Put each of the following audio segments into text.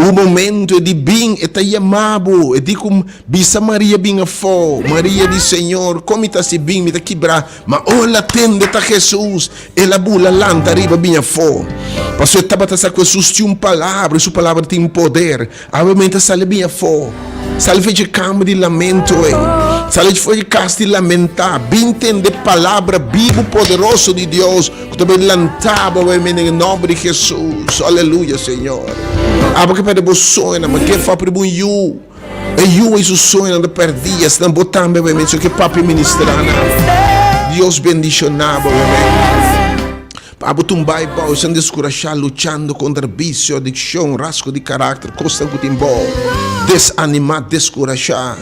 Bu momento de bem eta yamabo e di cum bisa Maria binga fo Maria di Senhor como ita se bem mita quebra ma ola tende ta Jesus e la bula lanta riba binga fo pastor tabata sa Jesus tinha palavra sua palavra tem poder obviamente sale binga fo sale fez cambio de lamento sale foi cast de lamentar bem entender palavra Bíblia poderoso de Deus que também lantava obviamente em nome de Jesus aleluia Senhor porque para o sonho mas que fa para o you e you é o sonho de perdia se não botar obviamente que papi ministrar Deus bendicionava obviamente para tumbai pau sem descorachar lutando contra vício adicção rasgo de caráter costa que tem bom desanimar descorachar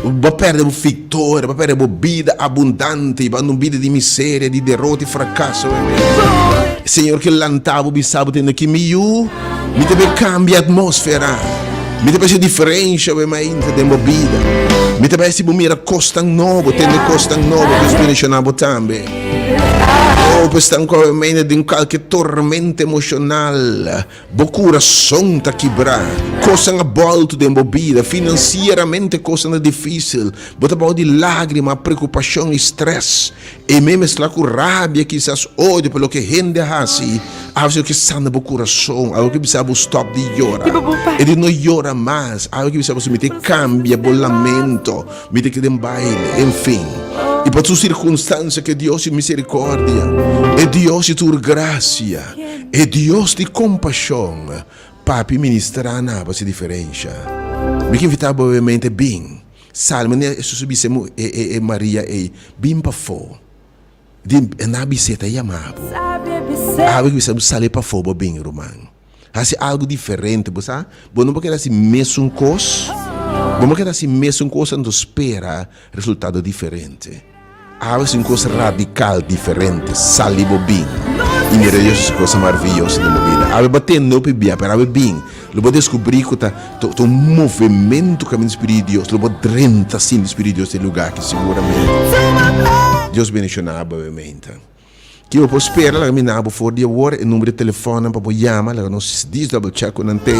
vai perder o vitória vai perder a vida abundante vai não vida de miséria de derrota e fracasso Senhor que lantava o bisabo tendo que me deve cambiar a atmosfera me deve ser diferente mas ainda tem vida me deve ser mira costa novo tendo costa novo que mencionava também estão com a mente de qualquer tormento emocional o coração está quebrado coisa a volta de vida financeiramente coisa difícil bota para de lágrima preocupação estresse e mesmo está com rabia quizás ódio pelo que gente assim algo que está no coração algo que precisa stop de chorar e de não chorar mais algo que precisa meter cambia o lamento meter que dem baile enfim e por sua circunstância que Deus de misericórdia e Deus de tua graça e Deus de compaixão papi ministrar na base diferença me que invitar obviamente bem salmo né isso subissemo e Maria e bem para fo de na biseta yamabo algo que sabe sair para fo bem romano assim algo diferente você bom não porque assim mesmo coisa vamos que assim mesmo coisa não espera resultado diferente há uma coisa radical diferente salibo bem e me Deus coisa maravilhosa da vida há batendo no pibia para bem lo vou descobrir que tá um movimento caminho espírito de Deus lo vou drenta sim espírito de Deus em lugar que seguramente Deus bendicionar obviamente que eu posso esperar lá me nabo for de agora o número de telefone para chamar lá nos diz double check com ante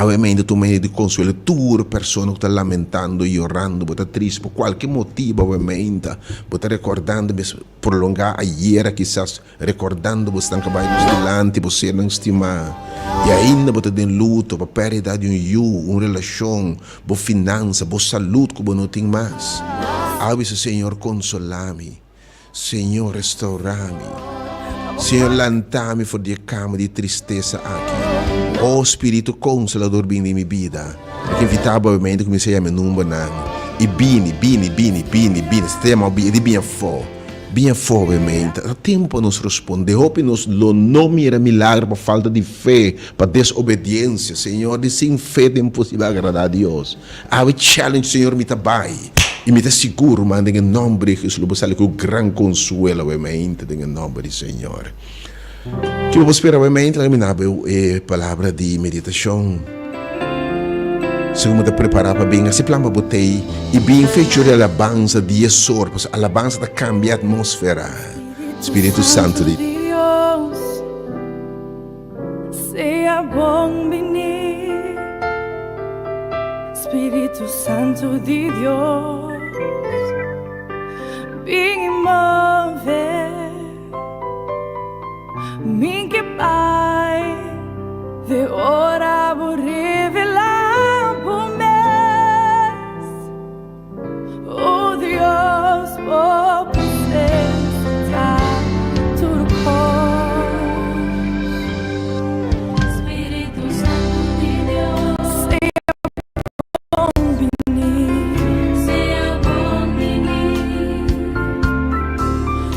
obviamente tu meio de consuelo tu persona que está lamentando e orando está triste por qualquer motivo obviamente está recordando prolongar a era quizás recordando você está acabando delante você não estima e ainda você tem luto para perda de uma relação boa finança boa saúde que você não tem mais abençoe Senhor consolar-me Senhor restaurar-me Senhor lantame for de cama de tristeza aqui oh Espírito Consolador bem de minha vida que invitava obviamente comecei a me número e bini sistema de bem obviamente o tempo para nos responder hope nos lo nome era milagre por falta de fé para desobediência Senhor de sem fé é impossível agradar a Deus I will challenge Senhor me tabai e me dá seguro mas em nome de Jesus lo sale com gran consuelo obviamente em nome do Senhor que eu vou esperar obviamente a minha palavra de meditação se eu me preparar para bem assim plama botei e bem feito de alabança de exor pois alabança da cambia a atmosfera Espírito Santo de Deus seja bom venir Espírito Santo de Deus vem mover mim que Pai de hora vou revelar por mês oh Deus vou presença tudo cor Espírito Santo de Deus seja bom venir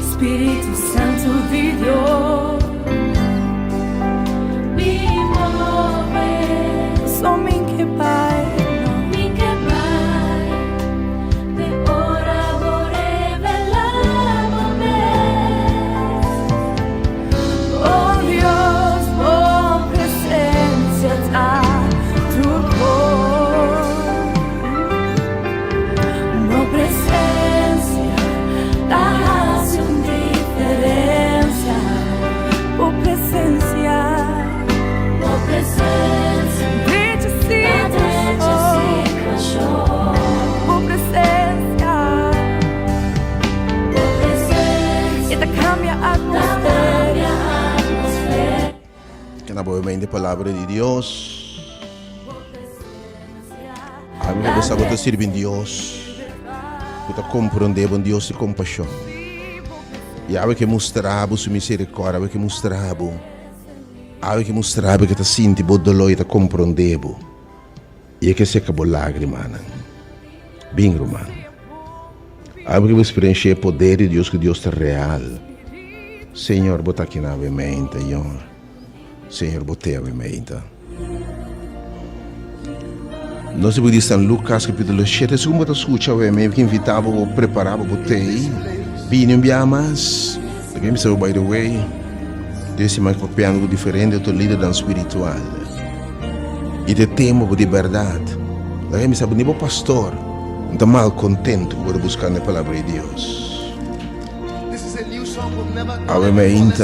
Espírito Santo de Deus que na boa mente a palavra de Deus. A minha pessoa está servindo Deus. Está compreendendo Deus de compaixão. E a que mostrava sua misericórdia, a que mostrava que está sentindo dolor e está compreendendo. E é que se acabou lágrima. Bem, irmão. A que experiência o poder de Deus, que Deus está real. Senhor, bota aqui na minha mente, Senhor, botei a minha mente. Nós podemos estar em Lucas capítulo 7, se você escuta a minha mente, que invitava ou preparava, botei. Bem, mas, again, so by the way, desse mais papel algo diferente, eu estou líder espiritual. E de tema de verdade. Again, me sabe, nem pastor, não está mal contente por buscar na palavra de Deus. A mente,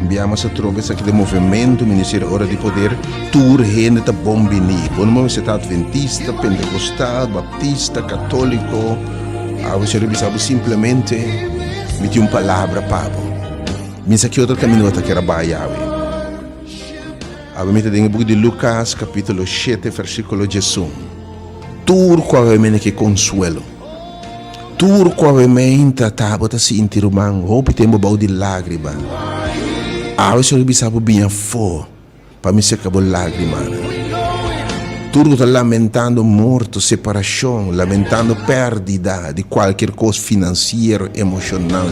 enviamos a través aqui do movimento, Ministério Hora de Poder, tour gente está bom venir. Quando você está adventista, pentecostal, baptista, católico, você revisava simplesmente meter uma palavra para mas aqui outro caminho que era baiawe. A mente tem o book de Lucas capítulo 7 versículo 18. Tur com a mente que consuelo. Tur com a mente estava a sentir o man, roupa tem um balde de lágrima. Você revisava bem fo para me secar a lágrima. Tudo está lamentando morte, separação, lamentando perda de qualquer coisa financeira, emocional,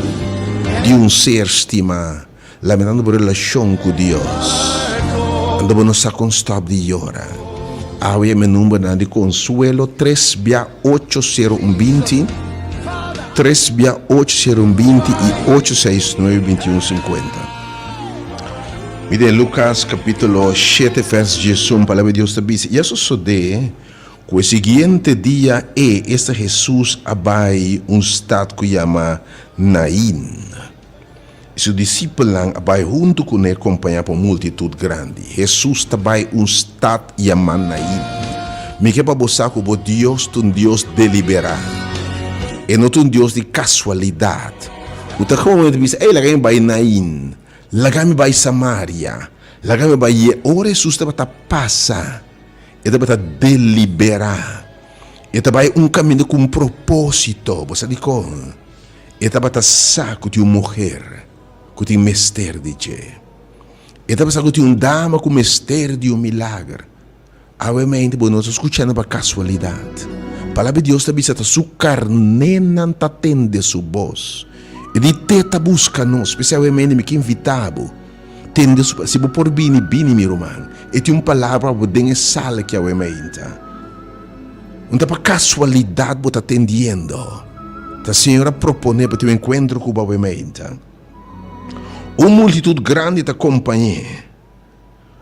de ser estimado, lamentando por relação com Deus. Andamos no saco stop de hora. Aí meu número de consuelo 3-80120, 3-80120 e 869-2150. Mire Lucas capítulo 7 verso 18, palavra de Deus está dizendo, e isso sucede que o seguinte dia este Jesus abai estado que chama Nain. E seu discípulo abai junto com ele acompanhar por multitud grande. Jesus abai estado chama Nain. Me quer para buscar que o Deus é Deus deliberado. E não um Deus de casualidade. O que como diz, ele alguém vai Nain. Lagami vai Samaria, lagami vai ora Jesus estava a passar, estava a deliberar, estava um caminho com propósito, você diz como? Estava a saco de uma mulher, que tem mestre de Deus, estava a saco de uma dama com mestre de um milagre. Obviamente, nós escutando para casualidade. A palavra de Deus está dizendo que sua carne não atende sua voz. E de teta busca nós, especialmente me que invitava. Tende se você por bini, meu irmão. E tem uma palavra dentro sala que é o mente. Não está para casualidade você atendendo. A senhora propõe para ter um encontro com o mente. Uma multitud grande te acompanha.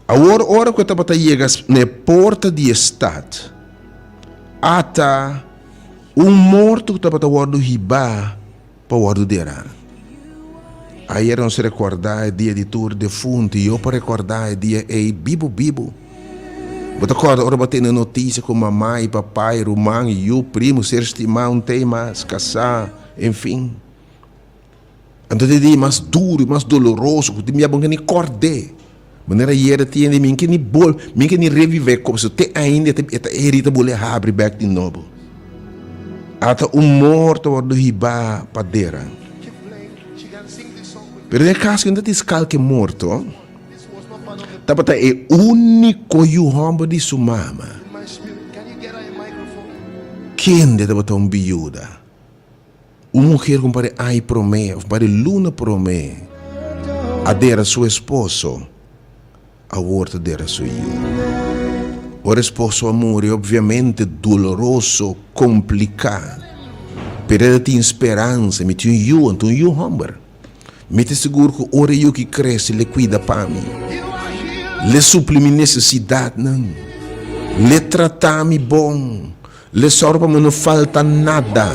A hora que você está chegando na porta de estado, até morto que está a riba para o ordenar. Aí era se recordar o dia de tour de fundo e eu para recordar o dia bibo. Você acorda, ora batendo notícia com mamãe, papai, irmão e eu, primo, ser estimado, não tem mais, casar, enfim. Então o dia mais duro, mais doloroso, que me abonga nem acordei. Maneira era tinha de mim que nem bol, mim que nem reviver como se te ainda herita boleh abre back de novo. Até morto do riba padeira. Pero no caso que não te que morto, estava é único e o homem de sua mama. Quem estava uma viúva? Uma mulher com para ai promé, para luna promé, a dera seu esposo, a outra dera seu filho. O esposo amor é obviamente doloroso, complicado. Pero ele tem esperança, me tem um homem. Me te seguro que ora eu que cresce, ele cuida para mim. Ele supre minha necessidade, não. Ele trata-me bom. Ele sorra para mim não falta nada.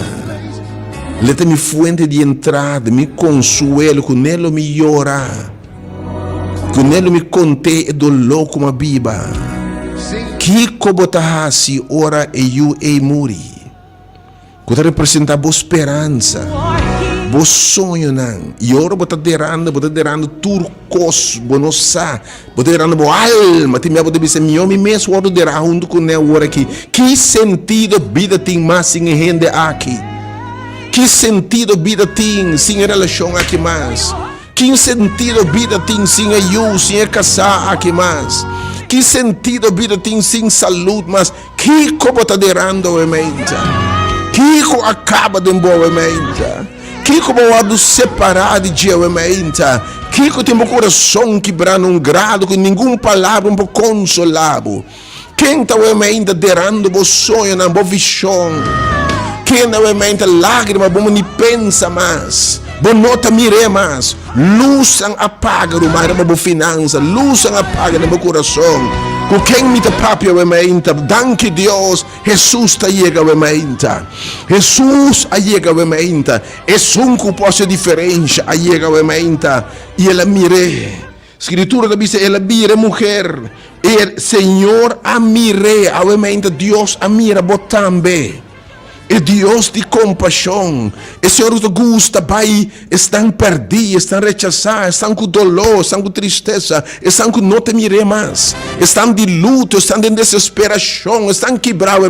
Ele tem minha fonte de entrada, me consuelo, com ele me llora. Com ele me conte e dolor como a Bíblia. Que cobotahasi ora e eu e muri. Que representa a boa esperança. Bo sonho não. E ora bota derando turcos, bo não sa. Bota derando bo alma. Tem minha bota bisa miomi mesmo ora derá junto com o ora aqui. Que sentido vida tem mais sem rende aqui? Que sentido vida tem sem relação aqui mais? Que sentido vida tem sem eu, sem casar aqui mais? Que sentido vida tem sem saúde, mas que como está derando a mente? Que acaba de boa mente? Que como o separado de a mente? Que tem um coração quebrando grado com nenhuma palavra um pouco consolado? Quem está a mente derando o sonho na boa visão? Quem está a mente lágrima, bom nem pensa mais? Bom nota mire mais? Luz apaga o mar, boa finança, luz apaga no meu coração. Com quem me te papia a mente? Danke Deus, Jesus está chega a mente. Jesus chega a mente. É um que pode ser diferente, chega a mente. E ela mire. Escritura diz, ela mire mulher. E Senhor a mire a mente. Deus a mira também. É Deus de compaixão. O Senhor te gusta, Pai. Estão perdidos, estão rechaçados, estão com dolor, estão com tristeza, estão com não te mire mais. Estão de luto, estão de desesperação, estão quebrados.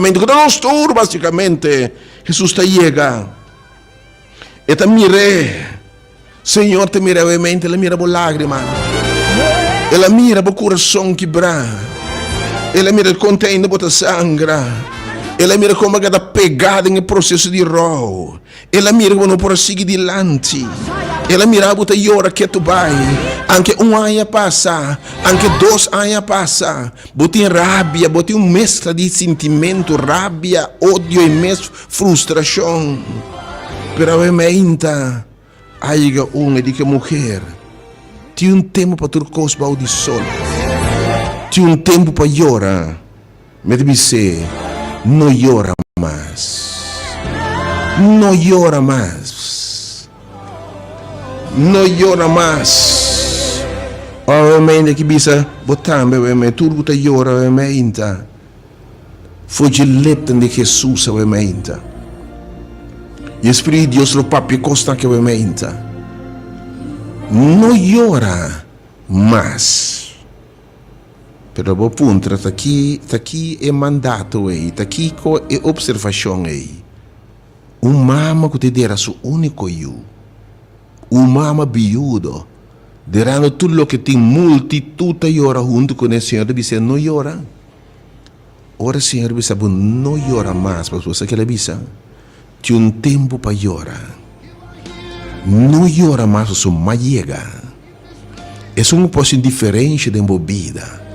Tudo, basicamente. Jesus te chega. E te mire. Senhor te mira a mente, Ele mira a lágrima. Ele mira o coração quebrado. Ele mira o conteúdo da sangue. Ela mira como está pegada no processo de roubo. Ela mira como não pode seguir adiante. Ela mira que chora que tu vai. Anche ano passa, anche 2 anos passa. Botem rabia, botem mescla de sentimento, rabia, ódio e mesmo frustração. Pero a mente, aí de que mulher, tem tempo para tu cosbar de sol. Tem tempo para chorar. Me dice, não llora mais. Não llora mais. Não llora mais. Obviamente que bisa botambe, obviamente tudo que llora, obviamente. Foi de letra de Jesus, obviamente. E o Espírito de Deus lo papi constante, obviamente. Não llora mais. Pero o ponto está aqui é mandato está aqui é observação mama que te dera su único eu, mama viudo, derando tudo o que tem multitud a ora junto com o Senhor, deve não llora. Ora Senhor deve não llora mais, porque você que ele disse, tem tempo para llorar. Não llora mais, você mais chega. É uma coisa diferente da vida.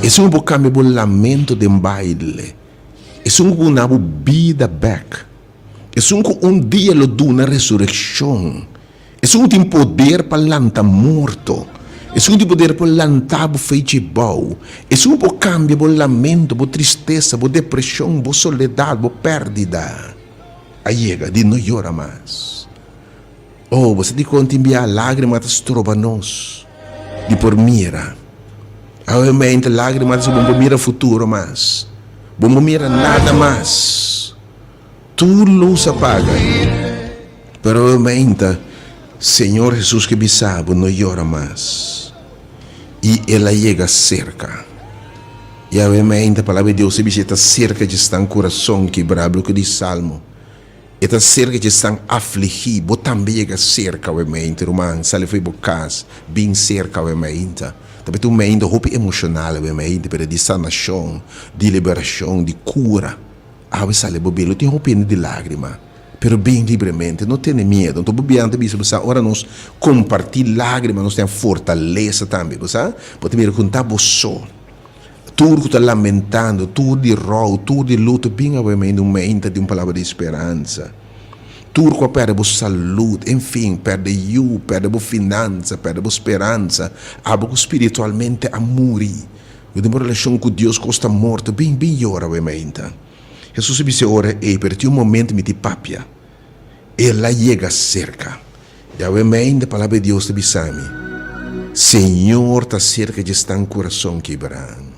É um cambio de lamento de baile. É uma vida back. É dia lo do na ressurreição. É tem poder para lantar morto. É tem poder para lantar o feito bom. É cambio de lamento, de tristeza, de depressão, de soledade, de perda. Aí chega de não chorar mais. Oh, você tem que enviar lágrimas trova nós. De por mira. Obviamente, lágrimas não mira futuro mais. Não mira nada mais. Tudo luz apaga. Pero obviamente, Senhor Jesus que me sabe, não chora mais. E ela chega cerca. E obviamente, a palavra de Deus está cerca de estar coração quebrado, que diz Salmo. Está cerca de estar afligido. Você também chega cerca, obviamente, irmão. Sale foi por casa, bem cerca, obviamente. Também tem mente roupa emocional, obviamente, para de sanação, de liberação, de cura. Ah, você sabe, bobelo, tem roupa de lágrima, pero bem livremente, não tem medo. Então, bobeando, você agora nós compartilhamos lágrimas, nós temos fortaleza também, você? Pode me contar você. Tudo que está lamentando, tudo de roubo, tudo de luto, bem, obviamente, uma mente de uma palavra de esperança. Tudo que perde a saúde, enfim, perde a finança, perde a esperança, algo espiritualmente a morrer. Uma relação com Deus custa morto, bem ora, obviamente. Jesus disse, ora, per ti um momento me te papia. Ela chega cerca. E obviamente a palavra de Deus te diz a mim, Senhor, está cerca de estar em coração quebrado.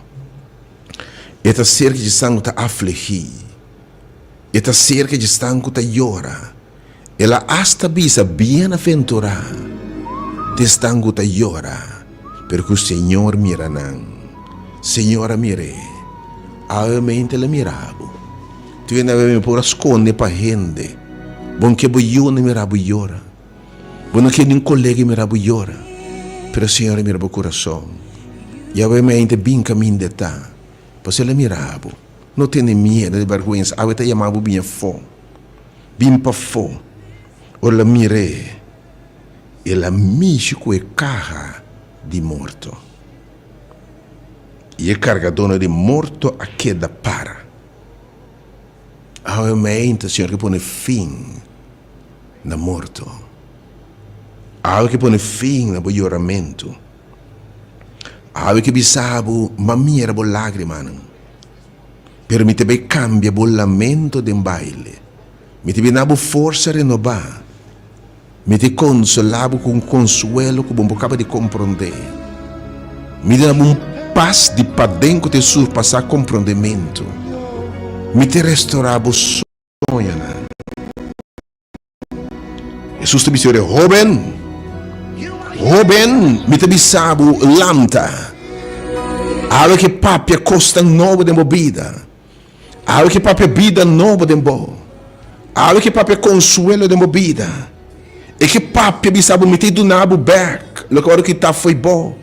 Está cerca de estar afligido. Está cerca de estar que chora. ela hasta bisa bienaventurada testango ta llora, porque o Senhor mira nan. Senhora mire, mente la mirabo. Tu ainda me por esconde pa gente. Bom que boiona mirabo llora. Bom que nem colega mirabo llora. Pero Senhora mirabo coração. E a mente bem caminho de tá. Pois ela mirabo. Não tem medo de vergonha. A mente chamava bem fo. Bem pa fo. Ora mire. Ela mexe com a carga de morto. E a cargadona de morto a queda para. A mente, Senhor, que põe fim na morto. A que põe fim no choramento. A que bisabo mamira bo lágrima. Permite bem cambia bo lamento de baile. Me te binabo força renovar. Me te consolavo com consuelo que bom acaba de compreender. Me dá paz de para dentro de surpassar compreendimento. Me te restaurava sonho. Jesus te disse, jovem, me te bisabo lanta. Algo que papia costa novo de movida. Algo que papia vida novo de bo. Algo que papia consuelo de movida. E que papia bisabo me te donavo back. Lo que tá foi bom.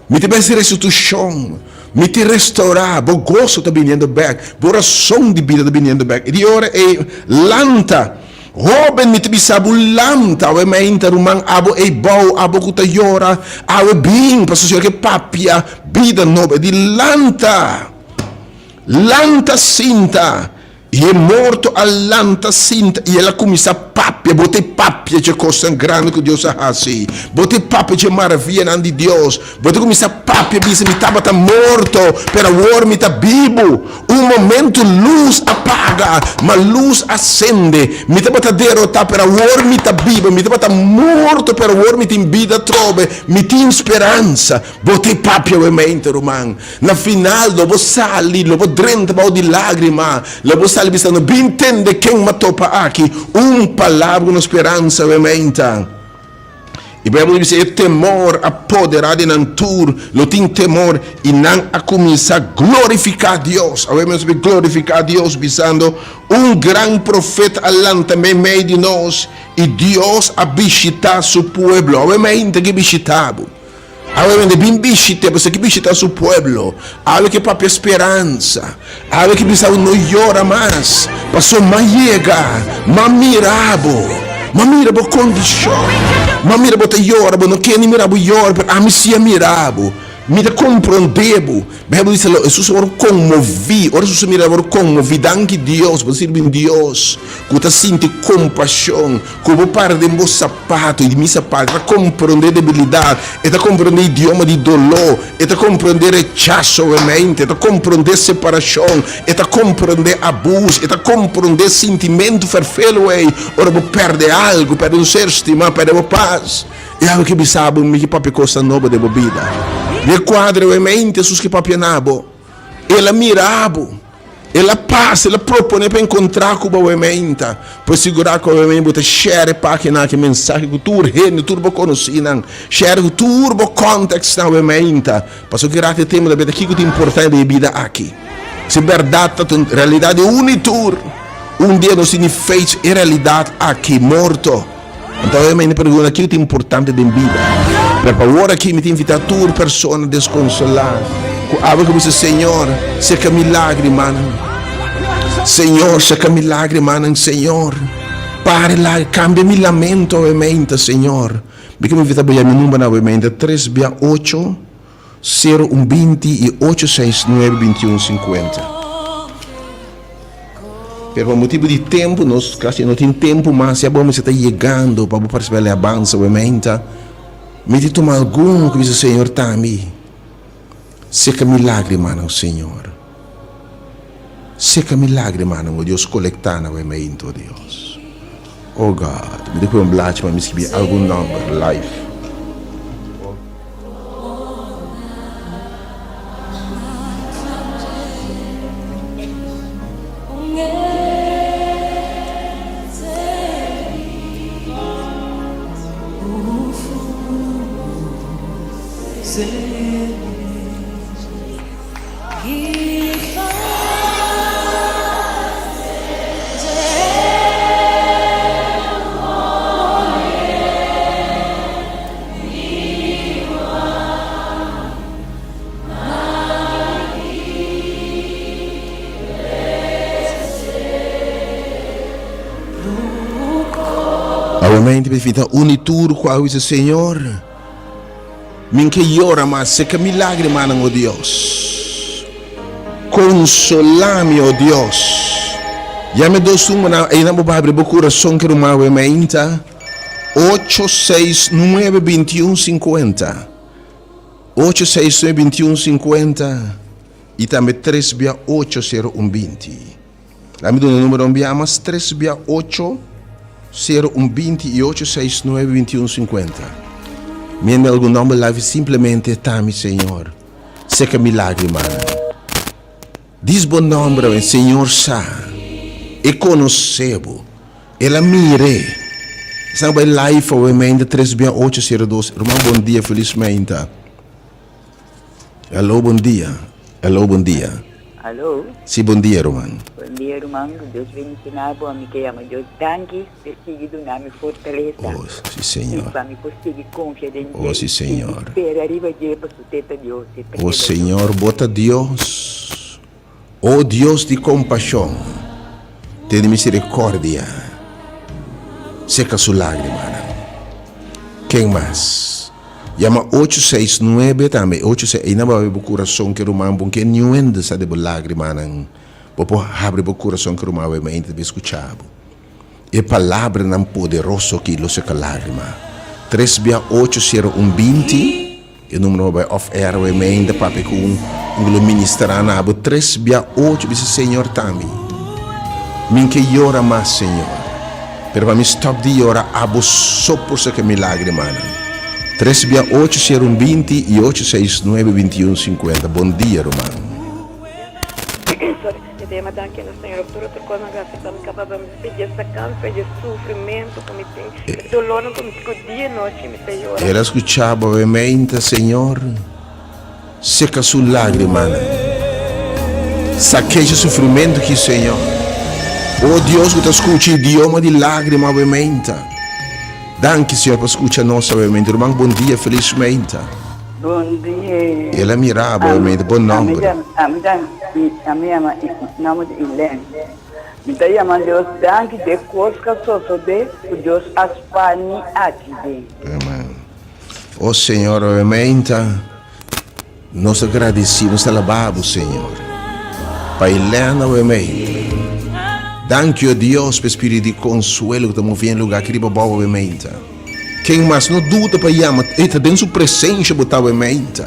Me te vai ser restituição. Me te restaurar. Bo gosto tá vindo back. Bo razão de vida tá vindo back. E de hora é lanta. Robin me te bisabo lanta. O mente rumang abo é bom. Abo kuta yora. Abo bem. Para senhor que papia vida nova. De lanta. Lanta cinta. E é morto a lanta cinta. E ela começa a papia. Bote papia de coisa grande que Deus ha assim. Bote papia de maravilha de Deus. Bote começa a papia. Bisa me estava morto. Pero agora me está vivo. Momento luz apaga. Mas luz acende. Me estava derrotar. Pero agora me está vivo. Me estava morto. Pero agora me tem vida trove. Me tem esperança. Bote papia o mente, romano. Na final, lobo sali. Lobo drenta de lágrima. Lobo sali pensando, bem entende quem matou para aqui. Palavra com esperança, obviamente. E a Bíblia diz, o temor apoderado em tur, lo tem temor e não a começar a glorificar a Deus. Obviamente, glorificar a Deus, visando grande profeta alante meio de nós, e Deus a visitar seu povo. Obviamente, que visitava. Obviamente, bem visitar, você que visitar seu povo. Algo que para esperança. Algo que precisa não llora mais. Passou mais chega, mais mirabo. Mas mirabo condição. Mas mirabo te llora, não quer nem mirabo llora, mas a mim se mirabo. Me compreendebo. Bíblia diz, Jesus ora comovi. Ora Jesus mirabo comovi. Danke Deus, você bem Deus. Que você sente compaixão. Que você para de meu sapato e de meu sapato. Para compreender debilidade. E para compreender idioma de dolor. E para compreender rechaço, obviamente. E para compreender separação. E para compreender abuso. E para compreender sentimento ferfelo. Ora você perde algo. Perde um ser estimado. Perde a paz. E algo que sabe que papi coisa nova de bebida. De quadro, mente, Jesus que papi nabo. Ela mirabo. Ela passa, ela propõe para encontrar com o mente. Para segurar com o mente, para share página que mensagem que tu urgente, turbo conhecido, share turbo context na mente. Para que rate tema da vida aqui que é importante da vida aqui. Se verdade, a realidade unitur. Dia não significa a realidade aqui morto. Então eu me pergunto aquilo que é importante da vida. Per favore aqui me invita a tutte persone desconsolate. Ave come dice Senhor, seca milagre, mano. Senhor, seca milagre, mano, Senhor. Pare lá, cambia mi lamento, ovviamente, Senhor. Perché mi invita a bere il numero, ovviamente, 368 0120 e 869 2150. Per un motivo di tempo, nós quase não tem tempo, mas se a bomba está chegando para participar da avança, obviamente, me diz tomar algum que diz o Senhor Tami. Seca milagre, mano, Senhor. Seca milagre, mano, Deus colectar na obviamente, Deus. Oh God, me diz um blate para me escrever algum number, life. Mente perfeita unitur qual é o Senhor. Min que llora mas seca milagre manang, oh Deus. Consolame, oh Deus. Ya me dos na ina mo babre bo coração que uma menta 869-2150 869-2150 e também 3-80-120. Lá me dá o número mas 3-8-0-120 e 869-2150. Minha algum nome lá simplesmente tami, Senhor. Seca milagre, mano. Diz bom nome, Senhor, sa. E conhecebo. Ela mire. Sabe live ou emenda 3-8-02. Irmão, bom dia, felizmente. Alô, bom dia. Alô, bom dia. Alô? Sim, bom dia, irmão. Bom dia, irmão. Deus bendiga a me que ama Deus. Danke, perseguido na me fortaleza. Oh, sim, Senhor. Para me conseguir confiar em Oh, sim, Senhor. Espera arriba de para sustenta Deus. Oh, Senhor, bota Deus. Oh, Deus de compaixão. Tem misericórdia. Seca sua lágrima. Quem mais? Llama 869 também. 86. Ainda vai o coração que rumam bom que nenhum sa de lágrima nang. Popo abre o coração que rumam vai mente de escuchado. E palavra não poderoso que lo seca lágrima. 3-8-0-1-20. E número vai off air vai mente papi com lo ministrar na abo 3-8 dice Senhor também. Min que llora mais, Senhor. Pero para me stop de llorar abo só por seca milagre, mano. 3-8-0-1-20 e 869-2150. Bom dia, Romano. Tema daquele Senhor, por outra coisa, nós acabamos de pedir essa calma, pedir sofrimento, como tem dolor, como ficou dia e noite, me Senhor. Ela escuchava obviamente, Senhor, seca sua lágrima, saqueja o sofrimento que, Senhor. Oh Deus, que te escuta o idioma de lágrima, obviamente. Danke, Senhor, por escutar nossa, obviamente. Irmão, bom dia, felizmente. Bom dia. Ela mirava, obviamente, bom nome. A minha nome é Helene. Então, Deus, danke de cosca só de Deus aspani aqui. Amém. Oh Senhor, obviamente, nós agradecemos, nós alabamos, Senhor. Pai Helena, obviamente. Danke, oh Deus, por espírito de consuelo que estamos vendo no lugar que riba obviamente. Quem mais não dúvida para chamar, está dentro sua presença, obviamente.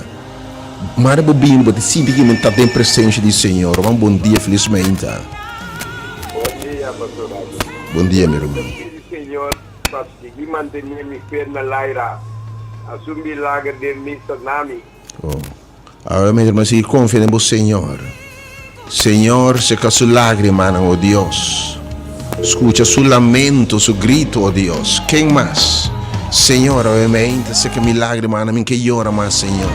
Mara bobinho, mas simplesmente está dentro da presença do Senhor. Um bom dia, felizmente. Bom dia, pastor. Bom dia, meu irmão. Senhor, para seguir manter minha perna laira, assumir milagre de missa nami. Agora, meu irmão, se confia no Senhor. Senhor, seca sua lágrima, oh Deus. Escuta seu lamento, seu grito, oh Deus. Quem mais? Senhor, obviamente, seca milagre, mano, mim que llora mais, Senhor.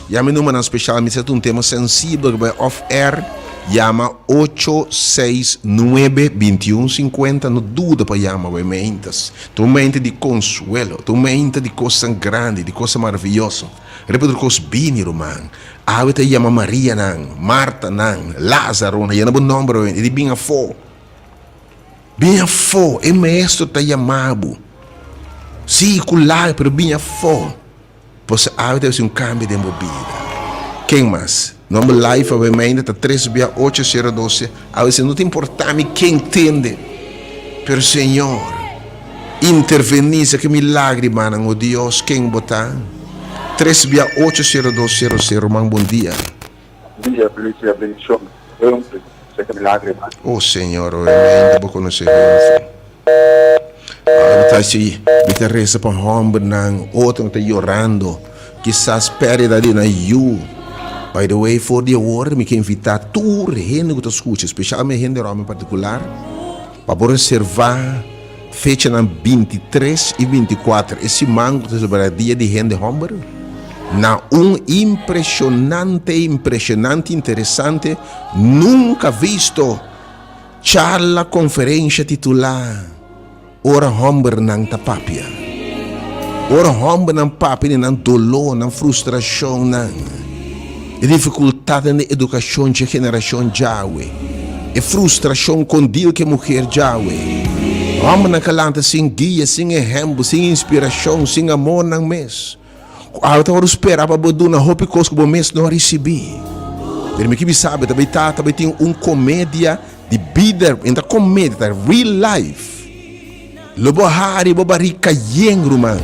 Llama o número especial, me é um tema sensível que vai off-air. Llama 869-2150. Não dúvida para chamar, obviamente. Tu mente de consuelo, tu mente de coisa grande, de coisa maravilhosa. Repito, coisa bem, irmão. Ahorita llama Maria, Marta, Lázaro, e não nome, e de bem a fo. Bem a fo, é maestro está chamado. Sim, cular, pero bem a fo. Pois ahorita é um cambio de movida. Quem mais? Nome live, obviamente, está 3-8-0-12. A vezes não te importa quem entende. Pero Senhor, intervenir, que milagre, mano, oh Deus, quem botar? 3-8-0-2-0-0, man, bom dia. Bom dia, polícia, bendição. Seca milagre, mano. Oh Senhor, obviamente, vou conhecer. Está assim, me te reza para homem, outro está chorando. Quizás perde de na you. By the way, for the hour, me quer invitar tudo gente que te escuta, especialmente gente de homem particular, para reservar fecha na 23 e 24. Esse mango sobre o dia de Hende Homber. Na impressionante, interessante, nunca visto charla conferência titular. Ora Homber nang tapapia. Ora Homber nang papia, nang dolor, nang frustração, nang dificuldade na educação de geração Jawe. E frustração com Deus que mulher Jawe. Homem na calanta sem guia, sem exemplo, sem inspiração, sem amor nang mês. Agora esperava bodo na roupa que o mês não recebi. Pero que sabe, também tem comédia de vida, ainda comédia, real life. Lobo hari, boba rica yengro man.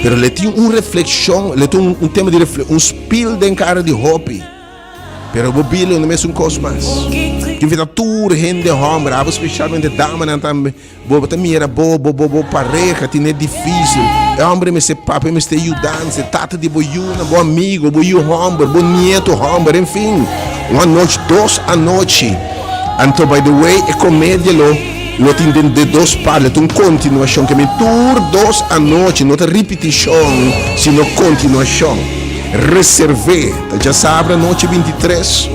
Pero ele tinha reflexão, ele tinha tema de reflexão, spill den cara de hobby. Pero bobilo não é cosmas. Que vida tour gente homem, especialmente dama não também. Boba também era bo pareja, tinha difícil. É homem me se papo, me está ajudando, se tata de boiuna, bom amigo, boiu homem, bom nieto homem, enfim. Uma noite, 2 à noite. Então, by the way, é comédia lo tem de 2 partes, tem continuação, que me tour 2 à noite, não tem repetição, sino continuação. Reservé, já sabe a noite 23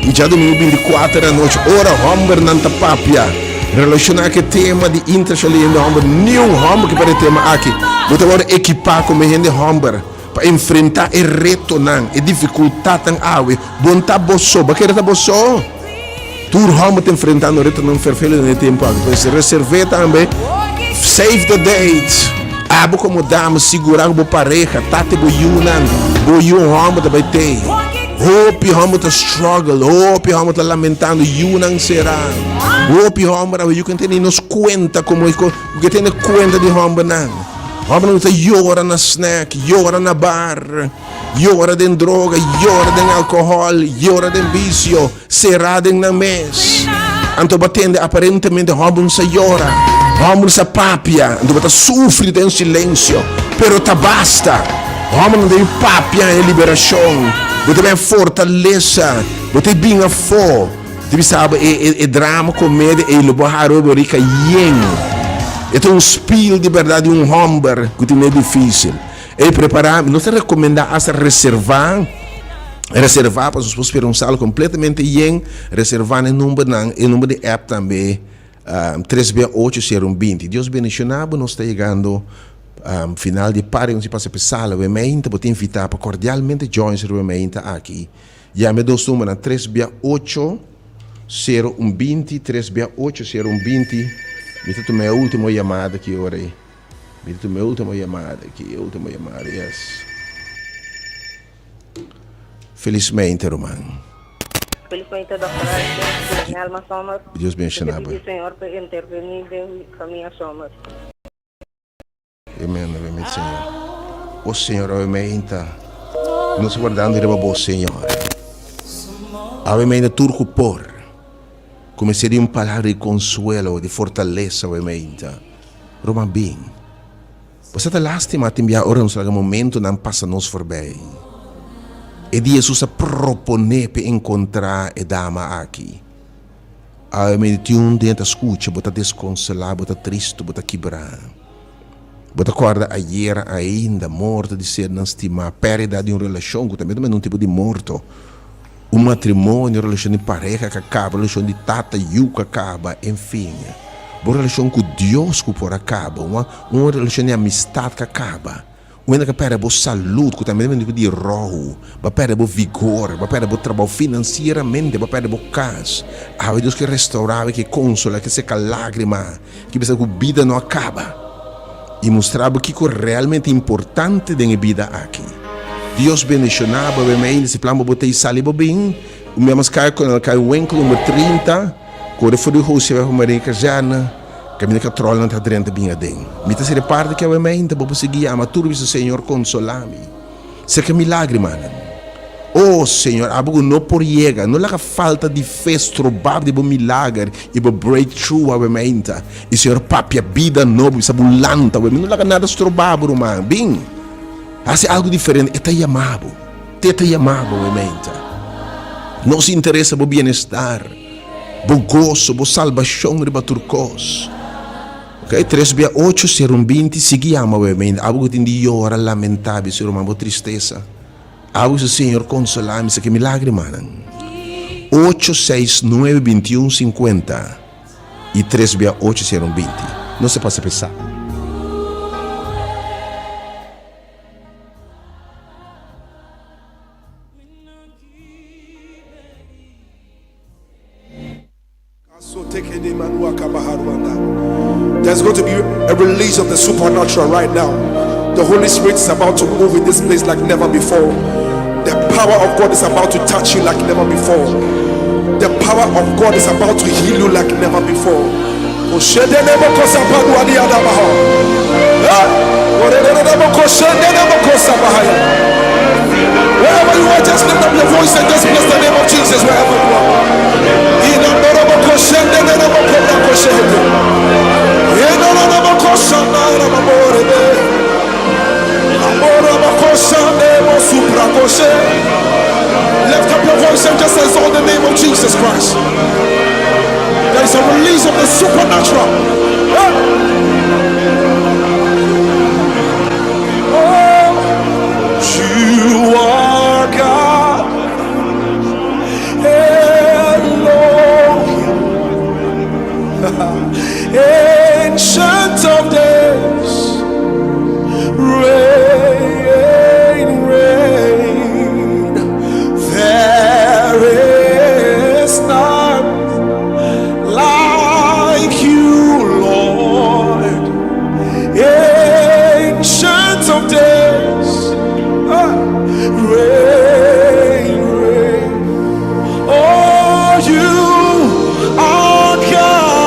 e já domingo 24 da noite, ora homem nanta papia. Relacionar que tema de internacional de homem, nenhum homem que para tema aqui. Você agora equipar como gente homem para enfrentar e retornar e dificuldade tão água. Bom tá boço, ba querer tá boço. Tur homem te enfrentando retornar perfeito no tempo. Então reservé também. Save the date. Abo como dama segurar o pareja, tate boiunan, boiun homem também tem. Hope homem tá struggle, hope homem tá lamentando, yunan será. Hope homem you can ter nos conta como que tem conta de homem não. Homem não tá llora na snack, llora na bar, llora de droga, llora de álcool, llora de vício, será de na mes. Anto batende aparentemente homem se llora, homem se papia, anto bata sofre em silêncio, pero tá basta. Homem não tem papia em liberação. Você tem fortaleza, você tem a fó, você sabe, é drama, comédia, é o barro, rica, é um spill de verdade, homem que tem é difícil. E preparar, não se recomenda a reservar para os postos um salo completamente reservar em número de app também, 3B80120. Deus bendicionado, nós está chegando. Final de pare não se passa per sala ovviamente potete invitare cordialmente joins ovviamente aqui chiami dos números 3B80120 3B80120 mi tu minha última chamada aqui ora aí mi tu minha última chamada yes felizmente Romano Felizmente, doutora, minha alma somos. Deus bendiga. O Senhor para intervenir em caminho somos. Amém, Senhor. O Senhor, obviamente, nos guardando de bom Senhor. Obviamente, turco por, como seria palavra de consuelo, de fortaleza, obviamente. Roman bem. Você está lástima de enviar ora no momento não passa nos forбей. E Jesus a propone para encontrar a dama aqui. Obviamente, dentro escuta, bota desconsolar, bota triste, bota quebrar. Você acorda ayer ainda morto de ser não estimar, perda de uma relação, que também é um tipo de morto. Um matrimônio, relação de pareja que acaba, relação de tata e que acaba, enfim. Uma relação com Deus que por acaba, uma relação de amistade que acaba. Uma que perde a saúde, que também é um tipo de roubo, que perde o vigor, que perde o trabalho financeiramente, que perde o casa. Há Deus que restaurava, que consola, que seca lágrima, que pensa que a vida não acaba. E mostrava o que é realmente importante na vida aqui. Deus bendicionava, obviamente, se plano botei salibo bem, o meu mascar com o Wenkel número 30, quando foi o José vai Maria Cajana, caminha que trolla não está dentro bem adentro. Me está se parte que obviamente vou seguir a matura o Senhor consolar-me. Se que milagre, mano. Oh Senhor, algo não por chega, não há falta de fé provável de milagre e de breakthrough, obviamente. E Senhor, papi, a vida nova, essa bulanta, obviamente, não há nada provável, mano. Bem, faz algo diferente, está chamado, obviamente. Não se interessa o bem-estar, o gozo, a salvação de turcos. Ok, 368-020, seguiamo ovviamente. Algo que te llora, lamentável, ser uma tristeza. Algo que o Senhor consolar-me, que milagre, mano. 869-2150 e 368-020. Não se possa pensar. There's going to be a release of the supernatural right now. The Holy Spirit is about to move in this place like never before. The power of God is about to touch you like never before. The power of God is about to heal you like never before. Wherever you are, just lift up your voice and just bless the name of Jesus wherever you are. Lift up your voice and just exalt the name of Jesus Christ. There is a release of the supernatural. Oh, you are God. Ancient of days, reign, reign. There is none like you, Lord. Ancient of days, reign, reign. Oh, you are God.